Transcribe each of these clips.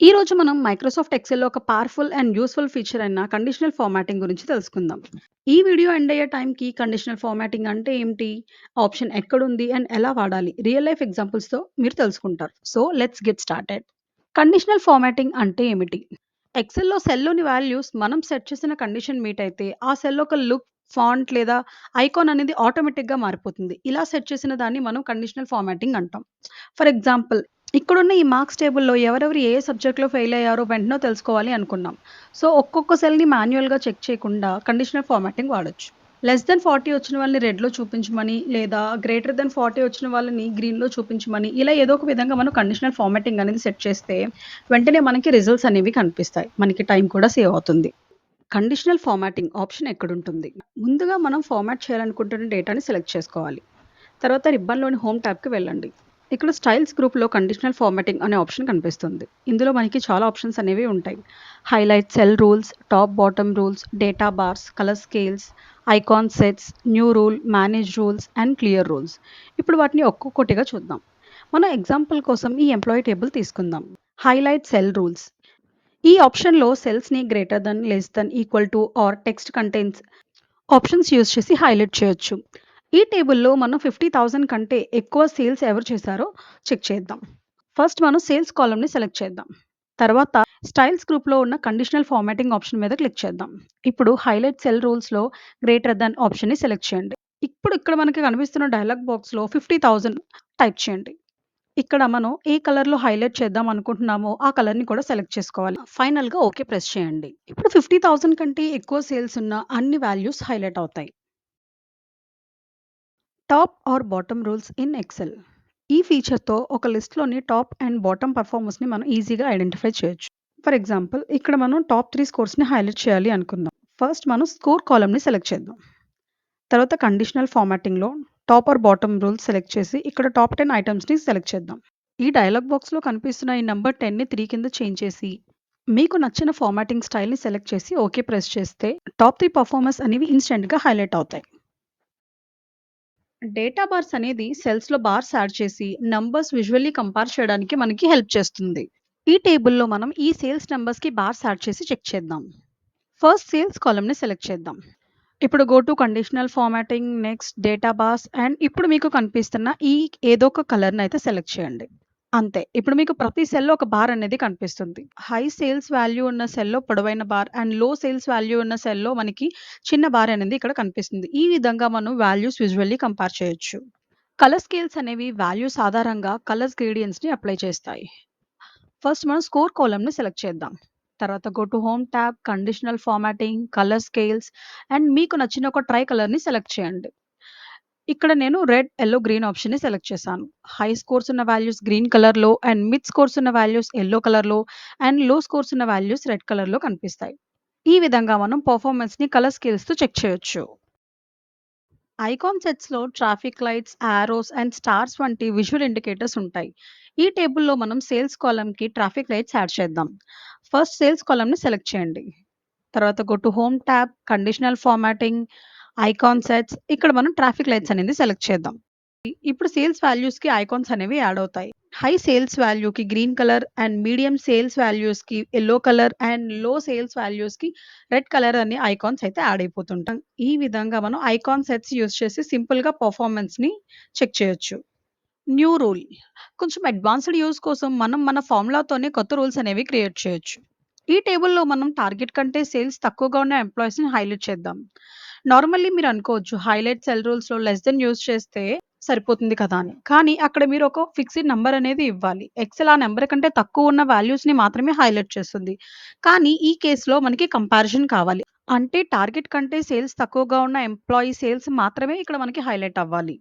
ఈరోజు మనం మైక్రోసాఫ్ట్ ఎక్సెల్‌లో ఒక పవర్‌ఫుల్ అండ్ యూజ్‌ఫుల్ ఫీచర్ అయిన కండిషనల్ ఫార్మాటింగ్ గురించి తెలుసుకుందాం. ఈ వీడియో ఎండ్ అయ్యే టైంకి కండిషనల్ ఫార్మాటింగ్ అంటే ఏంటి? ఆప్షన్ ఎక్కడుంది? అండ్ ఎలా వాడాలి? రియల్ లైఫ్ ఎగ్జాంపుల్స్‌తో మీరు తెలుసుకుంటారు. So, let's get started. Conditional formatting అంటే ఏమిటి? ఎక్సెల్‌లో సెల్‌లోని వాల్యూస్ మనం సెట్ చేసిన కండిషన్ మీట్ అయితే, ఆ సెల్ ఒక లుక్, ఫాంట్ లేదా ఐకాన్ అనేది ఆటోమేటిక్‌గా మారిపోతుంది. ఇలా సెట్ చేసిన దాన్ని మనం కండిషనల్ ఫార్మాటింగ్ అంటాం. ఫర్ ఎగ్జాంపుల్ ఇక్కడున్న ఈ మార్క్స్ టేబుల్‌లో ఎవరెవరు ఏ సబ్జెక్ట్‌లో ఫెయిల్ అయ్యారో వెంటనే తెలుసుకోవాలి అనుకున్నాం. సో, ఒక్కొక్క సెల్‌ని మాన్యుయల్‌గా చెక్ చేయకుండా కండిషనల్ ఫార్మాటింగ్ వాడొచ్చు. లెస్ థాన్ 40 వచ్చిన వాళ్ళని రెడ్‌లో చూపించమని, లేదా గ్రేటర్ థాన్ 40 వచ్చిన వాళ్ళని గ్రీన్‌లో చూపించమని, ఇలా ఏదో ఒక విధంగా మనం కండిషనల్ ఫార్మాటింగ్ అనేది సెట్ చేస్తే, వెంటనే మనకి రిజల్ట్స్ అనేవి కనిపిస్తాయి. మనకి టైం కూడా సేవ్ అవుతుంది. కండిషనల్ ఫార్మాటింగ్ ఆప్షన్ ఎక్కడుంటుంది? ముందుగా మనం ఫార్మాట్ చేయాలనుకుంటున్న డేటాని సెలెక్ట్ చేసుకోవాలి. తర్వాత రిబ్బన్‌లోని హోమ్ ట్యాబ్‌కి వెళ్ళండి. ఇక్కడ స్టైల్స్ గ్రూప్‌లో కండిషనల్ ఫార్మాటింగ్ అనే ఆప్షన్ కనిపిస్తుంది. ఇందులో మనకి చాలా ఆప్షన్స్ అనేవి ఉంటాయి. Highlight cell rules, top bottom rules, data bars, colour scales, icon sets, new rule, manage rules and clear rules. ఇప్పుడు వాటిని ఒక్కొక్కటిగా చూద్దాం. మనం ఎగ్జాంపుల్ కోసం ఈ ఎంప్లాయీ టేబుల్ తీసుకుందాం. Highlight cell rules. ఈ ఆప్షన్‌లో సెల్స్‌ని greater than, less than, equal to or text contents options use చేసి హైలైట్ చేయొచ్చు. ఈ టేబుల్‌లో మనం 50,000 కంటే ఎక్కువ సేల్స్ ఎవరు చేశారో చెక్ చేద్దాం. ఫస్ట్ మనం సేల్స్ కాలమ్‌ని సెలెక్ట్ చేద్దాం. తర్వాత స్టైల్స్ గ్రూప్‌లో ఉన్న కండిషనల్ ఫార్మాటింగ్ ఆప్షన్ మీద క్లిక్ చేద్దాం. ఇప్పుడు హైలైట్ సెల్ రూల్స్‌లో గ్రేటర్ థాన్ ఆప్షన్‌ని సెలెక్ట్ చేయండి. ఇప్పుడు ఇక్కడ మనకి కనిపిస్తున్న డైలాగ్ బాక్స్‌లో 50,000 టైప్ చేయండి. ఇక్కడ మనం ఏ కలర్‌లో హైలైట్ చేద్దాం అనుకుంటున్నామో ఆ కలర్‌ని కూడా సెలెక్ట్ చేసుకోవాలి. ఫైనల్‌గా ఓకే ప్రెస్ చేయండి. ఇప్పుడు 50,000 కంటే ఎక్కువ సేల్స్ ఉన్న అన్ని వాల్యూస్ హైలైట్ అవుతాయి. Top or bottom rules in Excel. ఈ ఫీచర్‌తో ఒక లిస్ట్‌లోని టాప్ అండ్ బాటమ్ పెర్ఫార్మర్స్‌ని మనం ఈజీగా ఐడెంటిఫై చేయొచ్చు. ఫర్ ఎగ్జాంపుల్ ఇక్కడ మనం టాప్ 3 స్కోర్స్‌ని హైలైట్ చేయాలి అనుకుందాం. ఫస్ట్ మనం స్కోర్ కాలమ్‌ని సెలెక్ట్ చేద్దాం. తర్వాత కండిషనల్ ఫార్మాటింగ్‌లో top or bottom rules select చేసి ఇక్కడ టాప్ 10 ఐటెమ్స్‌ని సెలెక్ట్ చేద్దాం. ఈ డైలాగ్ బాక్స్‌లో కనిపిస్తున్న ఈ నంబర్ 10ని 3 కింద చేంజ్ చేసి మీకు నచ్చిన ఫార్మాటింగ్ స్టైల్‌ని సెలెక్ట్ చేసి ఓకే ప్రెస్ చేస్తే టాప్ 3 పెర్ఫార్మర్స్ అనేవి ఇన్‌స్టంట్‌గా హైలైట్ అవుతాయి. డేటా బార్స్ అనేది సెల్స్‌లో బార్స్ యాడ్ చేసి నంబర్స్ విజువల్లీ కంపేర్ చేయడానికి మనకి హెల్ప్ చేస్తుంది. ఈ టేబుల్‌లో మనం ఈ సేల్స్ నంబర్స్‌కి బార్స్ యాడ్ చేసి చెక్ చేద్దాం. ఫస్ట్ సేల్స్ కాలమ్‌ని సెలెక్ట్ చేద్దాం. ఇప్పుడు go to conditional formatting, next data bars and ఇప్పుడు మీకు కనిపిస్తున్న ఈ ఏదో ఒక కలర్‌ని అయితే సెలెక్ట్ చేయండి. అంతే. ఇప్పుడు మీకు ప్రతి సెల్‌లో ఒక బార్ అనేది కనిపిస్తుంది. హై సేల్స్ వాల్యూ ఉన్న సెల్‌లో పొడవైన bar and low sales value ఉన్న సెల్‌లో మనకి చిన్న బార్ అనేది ఇక్కడ కనిపిస్తుంది. ఈ విధంగా మనం వాల్యూస్ విజువల్లీ కంపేర్ చేయొచ్చు. కలర్ స్కేల్స్ అనేవి వాల్యూస్ ఆధారంగా కలర్స్ గ్రేడియంట్స్‌ని అప్లై చేస్తాయి. ఫస్ట్ మనం స్కోర్ కాలమ్‌ని సెలెక్ట్ చేద్దాం. తర్వాత go to home tab, conditional formatting, colour scales and మీకు నచ్చిన ఒక ట్రై కలర్‌ని సెలెక్ట్ చేయండి. ఇక్కడ నేను రెడ్, యెల్లో, గ్రీన్ ఆప్షన్‌ని సెలెక్ట్ చేశాను. హై స్కోర్స్ ఉన్న వాల్యూస్ గ్రీన్ కలర్‌లో అండ్ మిడ్ స్కోర్స్ ఉన్న వాల్యూస్ యెల్లో కలర్‌లో అండ్ లో స్కోర్స్ ఉన్న వాల్యూస్ రెడ్ కలర్‌లో కనిపిస్తాయి. ఈ విధంగా మనం పెర్ఫార్మన్స్‌ని కలర్ స్కేల్స్‌తో చెక్ చేయొచ్చు. ఐకాన్ సెట్స్‌లో traffic lights, arrows and stars వంటి విజువల్ ఇండికేటర్స్ ఉంటాయి. ఈ టేబుల్‌లో మనం సేల్స్ కాలమ్‌కి ట్రాఫిక్ లైట్స్ యాడ్ చేద్దాం. ఫస్ట్ సేల్స్ కాలమ్‌ని సెలెక్ట్ చేయండి. తర్వాత go to home tab, conditional formatting, icon sets ఇక్కడ మనం ట్రాఫిక్ లైట్స్ అనేది సెలెక్ట్ చేద్దాం. ఇప్పుడు సేల్స్ వాల్యూస్‌కి ఐకాన్స్ అనేవి యాడ్ అవుతాయి. హై సేల్స్ వాల్యూకి green colour and medium sales వాల్యూస్‌కి yellow colour and low sales వాల్యూస్‌కి red colour అనే ఐకాన్స్ అయితే యాడ్ అయిపోతుంటాయి. ఈ విధంగా మనం ఐకాన్ సెట్స్ యూజ్ చేసి సింపుల్‌గా పెర్ఫార్మన్స్‌ని చెక్ చేయొచ్చు. న్యూ రూల్ కొంచెం అడ్వాన్స్‌డ్ యూజ్ కోసం మనం మన ఫార్ములాతోనే కొత్త రూల్స్ అనేవి క్రియేట్ చేయొచ్చు. ఈ టేబుల్‌లో మనం టార్గెట్ కంటే సేల్స్ తక్కువగా ఉన్న ఎంప్లాయీస్‌ని హైలైట్ చేద్దాం. నార్మల్లీ మీరు అనుకోవచ్చు హైలైట్ సెల్ రూల్స్‌లో లెస్ థాన్ యూజ్ చేస్తే సరిపోతుంది కదా అని. కానీ అక్కడ మీరు ఒక ఫిక్స్డ్ నంబర్ అనేది ఇవ్వాలి. ఎక్సెల్ ఆ నంబర్ కంటే తక్కువ ఉన్న వాల్యూస్‌ని మాత్రమే హైలైట్ చేస్తుంది. కానీ ఈ కేస్‌లో మనకి కంపారిజన్ కావాలి. అంటే టార్గెట్ కంటే సేల్స్ తక్కువగా ఉన్న ఎంప్లాయీ సేల్స్ మాత్రమే ఇక్కడ మనకి హైలైట్ అవ్వాలి.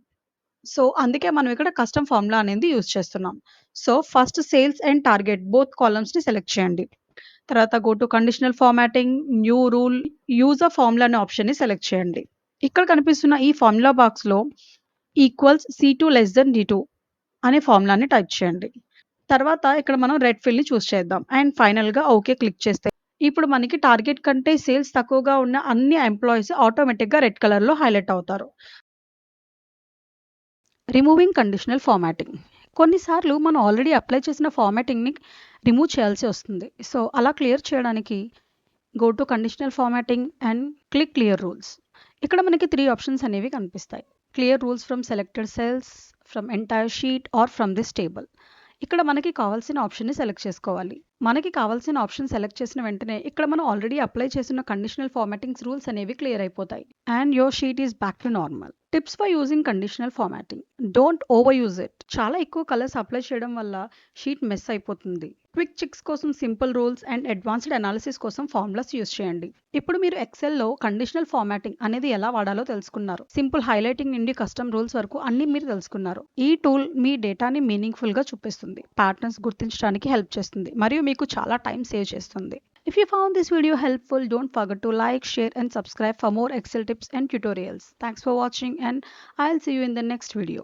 సో, అందుకే మనం ఇక్కడ కస్టమ్ ఫార్ములా అనేది యూజ్ చేస్తున్నాం. So, first sales and target both కాలమ్స్‌ని సెలెక్ట్ చేయండి. తర్వాత go to conditional formatting, new rule, use a formula అనే ఆప్షన్‌ని సెలెక్ట్ చేయండి. ఇక్కడ కనిపిస్తున్న ఈ ఫార్ములా బాక్స్‌లో equals C two less than D two అనే ఫార్ములాని టైప్ చేయండి. తర్వాత ఇక్కడ మనం రెడ్ ఫిల్‌ని చూజ్ చేద్దాం. అండ్ ఫైనల్‌గా ఓకే క్లిక్ చేస్తే ఇప్పుడు మనకి టార్గెట్ కంటే సేల్స్ తక్కువగా ఉన్న అన్ని ఎంప్లాయీస్ ఆటోమేటిక్‌గా రెడ్ కలర్‌లో హైలైట్ అవుతారు. Removing conditional formatting. కొన్నిసార్లు మనం ఆల్రెడీ అప్లై చేసిన ఫార్మాటింగ్‌ని రిమూవ్ చేయాల్సి వస్తుంది. సో, అలా క్లియర్ చేయడానికి go to conditional formatting and click clear rules. ఇక్కడ మనకి 3 ఆప్షన్స్ అనేవి కనిపిస్తాయి. Clear rules from selected cells, from entire sheet or from this table. ఇక్కడ మనకి కావాల్సిన ఆప్షన్‌ని సెలెక్ట్ చేసుకోవాలి. మనకి కావాల్సిన ఆప్షన్ సెలెక్ట్ చేసిన వెంటనే ఇక్కడ మనం ఆల్రెడీ అప్లై చేసిన కండిషనల్ ఫార్మాటింగ్స్ రూల్స్ అనేవి క్లియర్ అయిపోతాయి. And your sheet is back to normal. Tips for using conditional formatting. Don't over use it. చాలా ఎక్కువ కలర్స్ అప్లై చేయడం వల్ల షీట్ మెస్ అయిపోతుంది. క్విక్ చెక్స్ కోసం simple rules and advanced analysis కోసం ఫార్ములాస్ యూజ్ చేయండి. ఇప్పుడు మీరు ఎక్సెల్లో కండిషనల్ ఫార్మాటింగ్ అనేది ఎలా వాడాలో తెలుసుకున్నారు. సింపుల్ హైలైటింగ్ నుండి కస్టమ్ రూల్స్ వరకు అన్ని మీరు తెలుసుకున్నారు. ఈ టూల్ మీ డేటాని మీనింగ్ఫుల్ గా చూపిస్తుంది, ప్యాటర్న్స్ గుర్తించడానికి హెల్ప్ చేస్తుంది మరియు మీకు చాలా టైం సేవ్ చేస్తుంది. If you found this video helpful, don't forget to like, share and subscribe for more Excel tips and tutorials. Thanks for watching and I'll see you in the next video.